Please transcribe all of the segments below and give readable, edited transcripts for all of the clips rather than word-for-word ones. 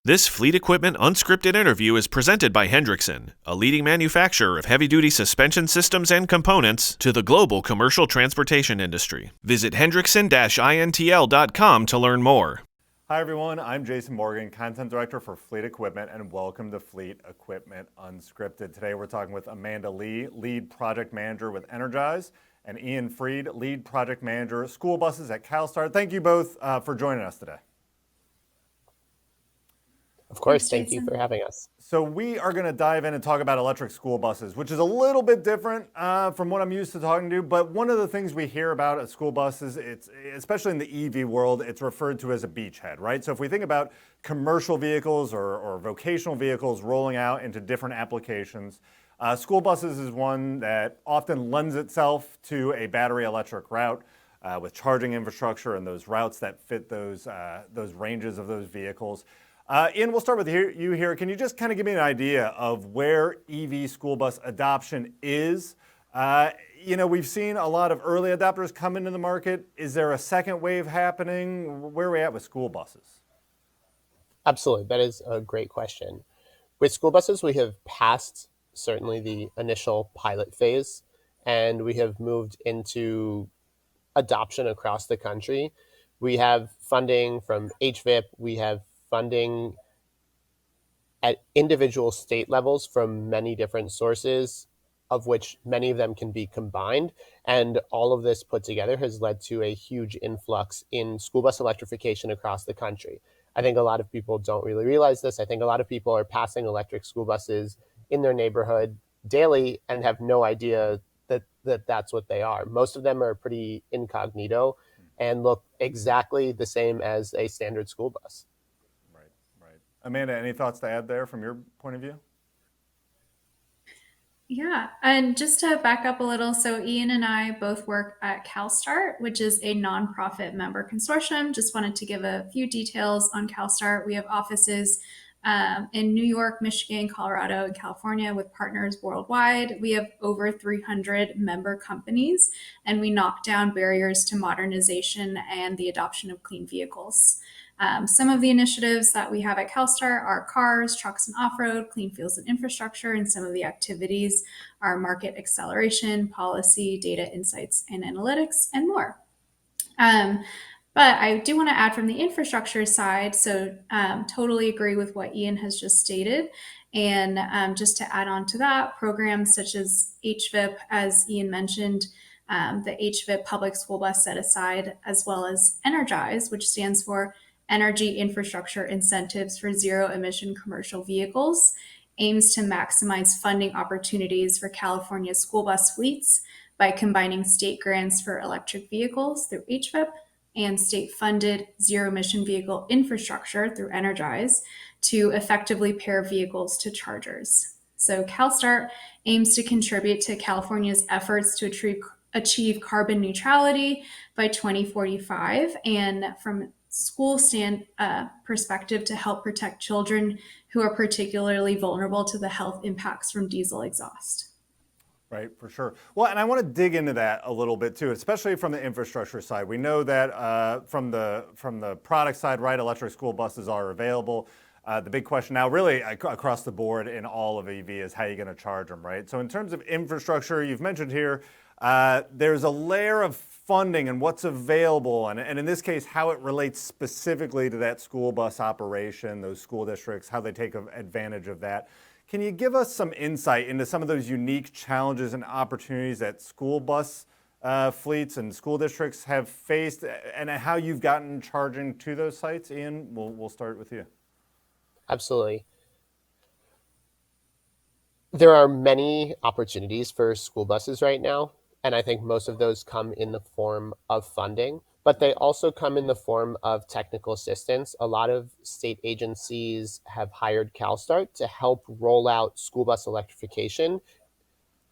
This Fleet Equipment Unscripted interview is presented by Hendrickson, a leading manufacturer of heavy-duty suspension systems and components to the global commercial transportation industry. Visit hendrickson-intl.com to learn more. Hi everyone, I'm Jason Morgan, Content Director for Fleet Equipment, and welcome to Fleet Equipment Unscripted. Today we're talking with Amanda Lee, Lead Project Manager with Energize, and Ian Freed, Lead Project Manager, School Buses at Calstart. Thank you both for joining us today. Of course, thank you for having us. So we are going to dive in and talk about electric school buses, which is a little bit different from what I'm used to talking to. But one of the things we hear about at school buses, it's especially in the EV world, it's referred to as a beachhead, right? So if we think about commercial vehicles or vocational vehicles rolling out into different applications, school buses is one that often lends itself to a battery electric route with charging infrastructure and those routes that fit those ranges of those vehicles. Ian, we'll start with you here. Can you just kind of give me an idea of where EV school bus adoption is? We've seen a lot of early adopters come into the market. Is there a second wave happening? Where are we at with school buses? Absolutely. That is a great question. With school buses, we have passed certainly the initial pilot phase, and we have moved into adoption across the country. We have funding from HVIP. We have funding at individual state levels from many different sources, of which many of them can be combined. And all of this put together has led to a huge influx in school bus electrification across the country. I think a lot of people don't really realize this. I think a lot of people are passing electric school buses in their neighborhood daily and have no idea that that's what they are. Most of them are pretty incognito and look exactly the same as a standard school bus. Amanda, any thoughts to add there from your point of view? Yeah, and just to back up a little, so Ian and I both work at Calstart, which is a nonprofit member consortium. Just wanted to give a few details on Calstart. We have offices in New York, Michigan, Colorado, and California with partners worldwide. We have over 300 member companies, and we knock down barriers to modernization and the adoption of clean vehicles. Some of the initiatives that we have at Calstart are cars, trucks, and off-road, clean fuels and infrastructure, and some of the activities are market acceleration, policy, data insights and analytics, and more. But I do want to add from the infrastructure side, so totally agree with what Ian has just stated. And just to add on to that, programs such as HVIP, as Ian mentioned, the HVIP Public School Bus Set Aside, as well as Energize, which stands for Energy Infrastructure Incentives for Zero Emission Commercial Vehicles, aims to maximize funding opportunities for California school bus fleets by combining state grants for electric vehicles through HVIP and state-funded zero-emission vehicle infrastructure through Energize to effectively pair vehicles to chargers. So Calstart aims to contribute to California's efforts to achieve carbon neutrality by 2045, and from school perspective to help protect children who are particularly vulnerable to the health impacts from diesel exhaust. Right, for sure. Well, and I want to dig into that a little bit too, especially from the infrastructure side. We know that from the product side, right, electric school buses are available. The big question now really across the board in all of EV is how you're going to charge them, right? So in terms of infrastructure, you've mentioned here, there's a layer of funding and what's available, and in this case, how it relates specifically to that school bus operation, those school districts, how they take advantage of that. Can you give us some insight into some of those unique challenges and opportunities that school bus fleets and school districts have faced, and how you've gotten charging to those sites? Ian, we'll start with you. Absolutely. There are many opportunities for school buses right now, and I think most of those come in the form of funding, but they also come in the form of technical assistance. A lot of state agencies have hired Calstart to help roll out school bus electrification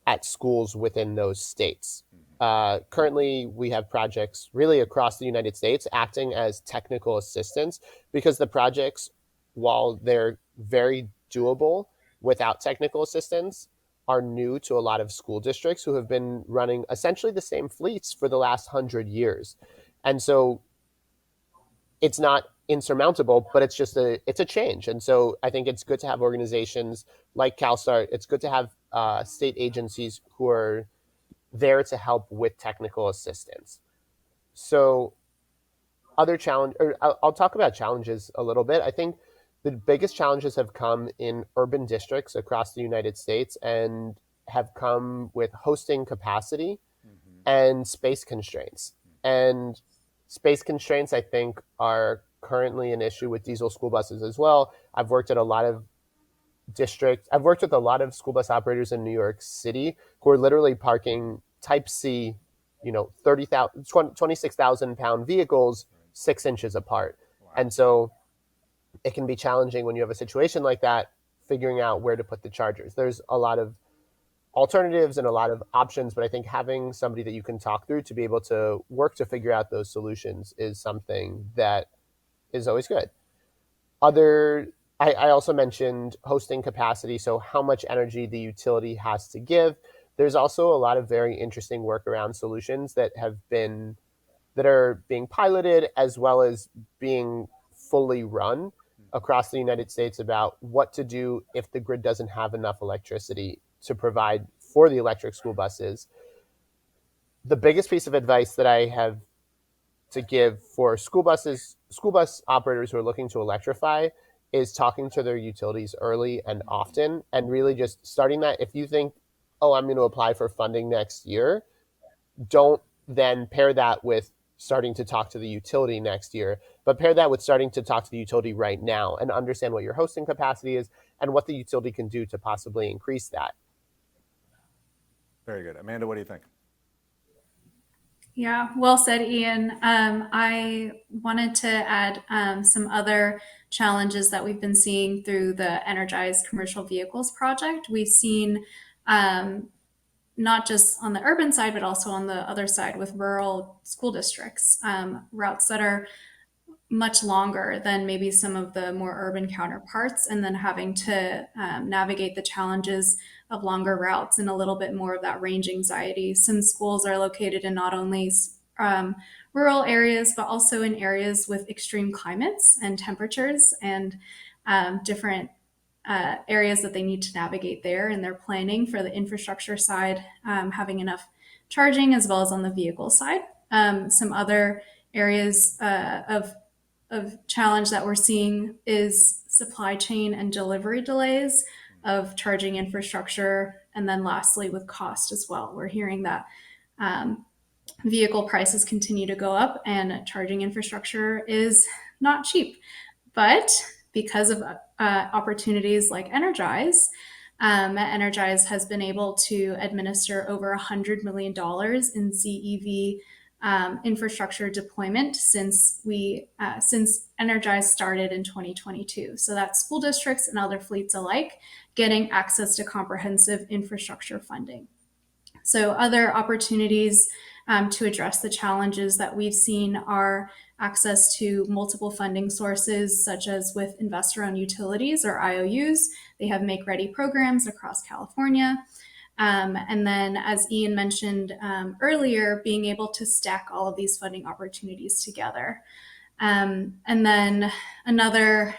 at schools within those states. Currently, we have projects really across the United States acting as technical assistance because the projects, while they're very doable without technical assistance, are new to a lot of school districts who have been running essentially the same fleets for the last 100 years. And so it's not insurmountable, but it's a change. And so I think it's good to have organizations like Calstart. It's good to have state agencies who are there to help with technical assistance. So other challenge, or I'll talk about challenges a little bit. I think the biggest challenges have come in urban districts across the United States and have come with hosting capacity and space constraints. And space constraints, I think, are currently an issue with diesel school buses as well. I've worked with a lot of school bus operators in New York City who are literally parking Type C, 30,000, 26,000 pound vehicles 6 inches apart. And so it can be challenging when you have a situation like that, figuring out where to put the chargers. There's a lot of alternatives and a lot of options, but I think having somebody that you can talk through to be able to work to figure out those solutions is something that is always good. I also mentioned hosting capacity, so how much energy the utility has to give. There's also a lot of very interesting workaround solutions that are being piloted as well as being fully run across the United States about what to do if the grid doesn't have enough electricity to provide for the electric school buses. The biggest piece of advice that I have to give for school bus operators who are looking to electrify is talking to their utilities early and often, and really just starting that. If you think, oh, I'm going to apply for funding next year, don't then pair that with starting to talk to the utility next year, but pair that with starting to talk to the utility right now and understand what your hosting capacity is and what the utility can do to possibly increase that. Very good. Amanda, what do you think? Yeah, well said, Ian. I wanted to add some other challenges that we've been seeing through the Energized Commercial Vehicles project. We've seen not just on the urban side, but also on the other side with rural school districts, routes that are much longer than maybe some of the more urban counterparts, and then having to navigate the challenges of longer routes and a little bit more of that range anxiety. Some schools are located in not only rural areas, but also in areas with extreme climates and temperatures and different areas that they need to navigate there. And they're planning for the infrastructure side, having enough charging as well as on the vehicle side. Some other areas of challenge that we're seeing is supply chain and delivery delays of charging infrastructure. And then lastly, with cost as well. We're hearing that vehicle prices continue to go up and charging infrastructure is not cheap. But because of opportunities like Energize has been able to administer over $100 million in ZEV infrastructure deployment since Energize started in 2022. So that's school districts and other fleets alike getting access to comprehensive infrastructure funding. So other opportunities to address the challenges that we've seen are access to multiple funding sources, such as with investor-owned utilities or IOUs. They have make-ready programs across California. And then, as Ian mentioned earlier, being able to stack all of these funding opportunities together. And then another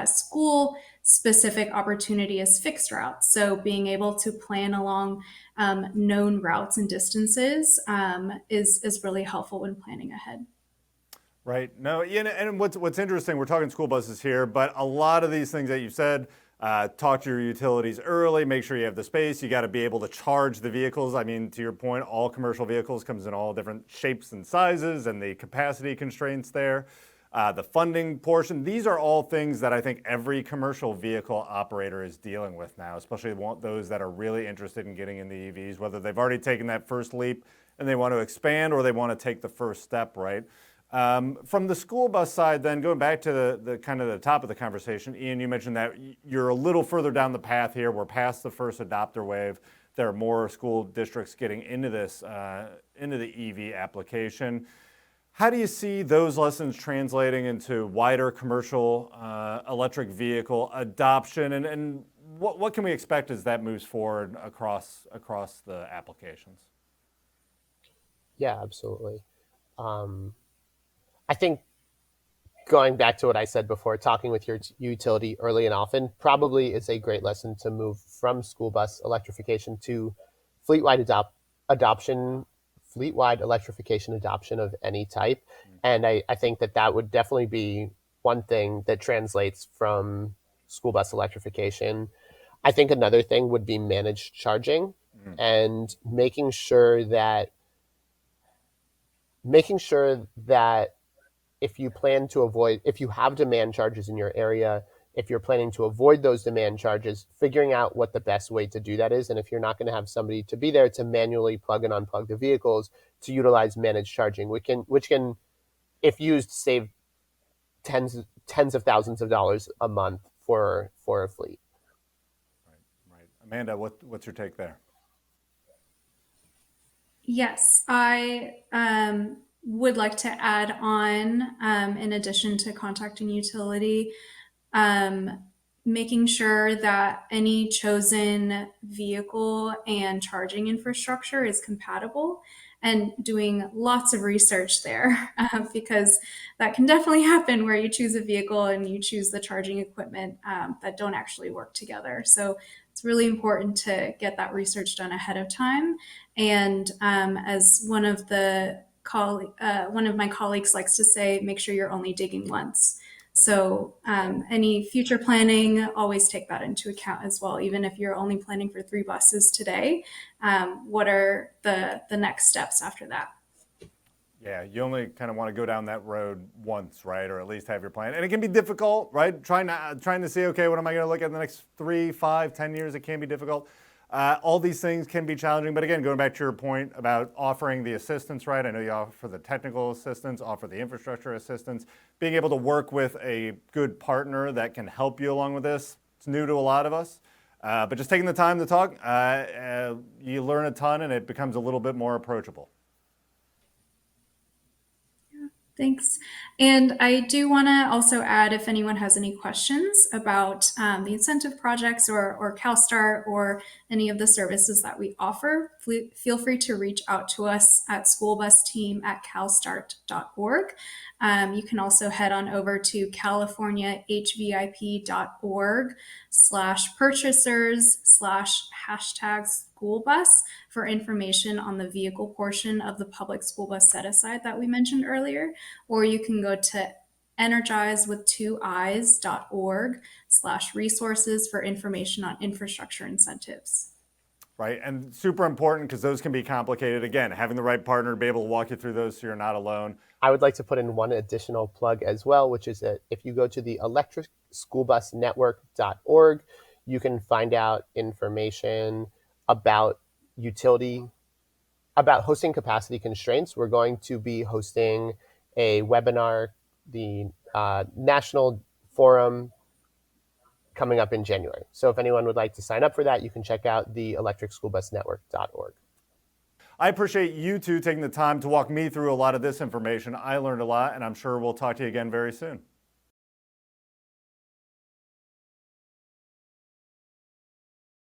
school specific opportunity is fixed routes. So being able to plan along known routes and distances is really helpful when planning ahead. Right. No, and what's interesting, we're talking school buses here, but a lot of these things that you said, talk to your utilities early, make sure you have the space. You got to be able to charge the vehicles. I mean, to your point, all commercial vehicles comes in all different shapes and sizes and the capacity constraints there. The funding portion, these are all things that I think every commercial vehicle operator is dealing with now, especially those that are really interested in getting in the EVs, whether they've already taken that first leap and they want to expand or they want to take the first step, right? From the school bus side, then going back to the kind of the top of the conversation, Ian, you mentioned that you're a little further down the path here. We're past the first adopter wave. There are more school districts getting into this, into the EV application. How do you see those lessons translating into wider commercial electric vehicle adoption, and what can we expect as that moves forward across the applications? Yeah, absolutely. I think going back to what I said before, talking with your utility early and often probably is a great lesson to move from school bus electrification to fleet-wide adoption, fleet-wide electrification adoption of any type. And I think that would definitely be one thing that translates from school bus electrification. I think another thing would be managed charging and making sure that if you have demand charges in your area, if you're planning to avoid those demand charges, figuring out what the best way to do that is. And if you're not going to have somebody to be there to manually plug and unplug the vehicles, to utilize managed charging, which can, if used, save tens of thousands of dollars a month for a fleet. Right. Amanda, what's your take there? Yes, I would like to add on, in addition to contacting utility, um, making sure that any chosen vehicle and charging infrastructure is compatible and doing lots of research there because that can definitely happen where you choose a vehicle and you choose the charging equipment that don't actually work together. So it's really important to get that research done ahead of time. And as one of my colleagues likes to say, make sure you're only digging once. So any future planning, always take that into account as well. Even if you're only planning for 3 buses today, what are the next steps after that? Yeah, you only kind of want to go down that road once, right? Or at least have your plan. And it can be difficult, right? Trying to see, okay, what am I going to look at in the next 3, 5, 10 years? It can be difficult. All these things can be challenging. But again, going back to your point about offering the assistance, right? I know you offer the technical assistance, offer the infrastructure assistance. Being able to work with a good partner that can help you along with this, it's new to a lot of us. But just taking the time to talk, you learn a ton and it becomes a little bit more approachable. Thanks. And I do want to also add if anyone has any questions about the incentive projects or Calstart or any of the services that we offer, feel free to reach out to us at schoolbusteam@calstart.org. You can also head on over to californiahvip.org/purchasers/hashtag schoolbus for information on the vehicle portion of the public school bus set aside that we mentioned earlier. Or you can go to energizewith2eyes.org/resources for information on infrastructure incentives. Right, and super important because those can be complicated. Again, having the right partner to be able to walk you through those so you're not alone. I would like to put in one additional plug as well, which is that if you go to the electricschoolbusnetwork.org, you can find out information about hosting capacity constraints. We're going to be hosting a webinar, the national forum, coming up in January. So if anyone would like to sign up for that, you can check out the electricschoolbusnetwork.org. I appreciate you two taking the time to walk me through a lot of this information. I learned a lot, and I'm sure we'll talk to you again very soon.